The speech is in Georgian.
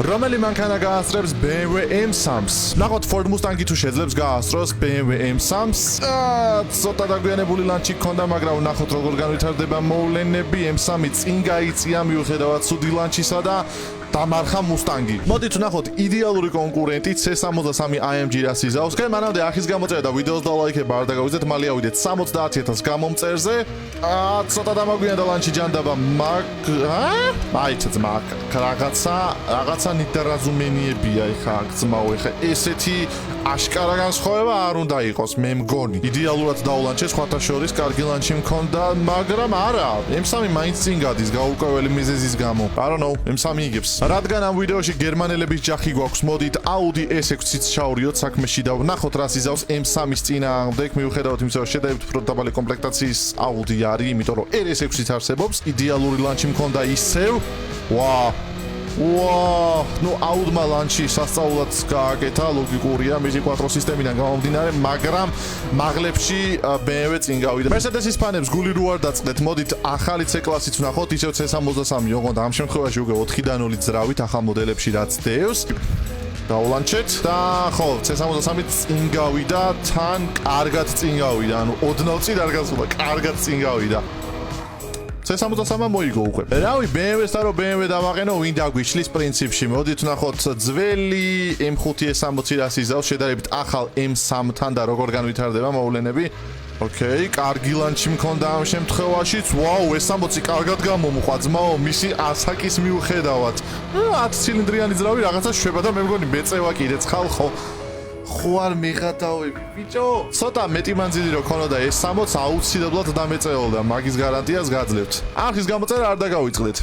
რომელი მანქანა გაასწრებს BMW M3-ს? ნახოთ Ford Mustang-ი თუ შეძლებს გაასწროს BMW M3-ს. ცოტა დაგვიანებული ლანჩი გქონდა, მაგრამ ნახოთ როგორ განვითარდება მოვლენები. M3 წინ გაიწია მიუხედავად ცუდი ლანჩისა და დამარხა Mustang-ი. მოდით ვნახოთ იდეალური კონკურენტი C63 AMG რას იზავს. თქვენ მანამდე ახის გამოწერა და ვიდეოს დალაიქება არ დაგავიძეთ, მალე ავიდეთ 70000 გამომწერზე. ცოტა დამაგვიანდა ლანჩი ჯანდაბა, მაიჩაც მაგ რაღაცა ნიდარაზუმენიებია ეხა ძმაო, ეხა ესეთი აშკარა განსხვავება არ უნდა იყოს, მე მგონი. იდეალურად დაულანჩე სხვათა შორის კარგი ლანჩი მქონდა, მაგრამ არა, M3 მაინც წინ გადის გაურკვეველი მიზეზის გამო. I don't know, M3 იგებს. რადგან ამ ვიდეოში გერმანელების ჯახი გვაქვს, მოდით Audi S6-იც ჩავრიოთ საქმეში და ვნახოთ რას იზავს M3-ის წინააღმდეგ, მიუხედავად იმისა, რომ შედარებით უფრო დაბალი კომპლექტაციის Audi არის, იმიტომ რომ RS6-იც არსებობს, იდეალური ლანჩი მქონდა ისევ. ნუ Audi-მა ლანჩი სასწაულად გააკეთა, ლოგიკურია, მისი 4 სისტემიდან გამომდინარე, მაგრამ მაღლებში BMW წინ გავიდა. Mercedes-ის ფანებს გული რო არ დაწყდეთ, მოდით ახალი C-კლასიც ვნახოთ, ისევ C63 ოღონდ ამ შემთხვევაში უკვე 4-დან 0 ძრავით ახალ მოდელებში რაც დევს. დაულანჩეთ და ხო, C63 წინ გავიდა, თან კარგად წინ გავიდა, ანუ ოდნავ წინ არ გასულა, კარგად წინ გავიდა. C63 მოიგო უკვე. რავი, BMW-ს და რო BMW დავაყენო, ვინ დაგვიშლის პრინციპში. მოდით ვნახოთ ძველი M5 S60 რას იზავს შედარებით ახალ M3-თან და როგორ განვითარდება მოვლენები. ოკეი, კარგი ლანჩი მქონდა ამ შემთხვევაშიც. ვაუ, S60 კარგად გამომუხვა ძმაო, მისი ასაკის მიუხედავად. 10 ცილინდრიანი ძრავი რაღაცა შვება და მე მგონი მეწევა კიდეც ხალხო. ხო არ მიღატავები, ბიჭო. ცოტა მეტი მანძილი რო ქონოდა S60 აუცილებლად დამეწეულდა, მაგის გარანტიას გაძლევთ. არხის გამოწერა არ დაგავიწყდეთ.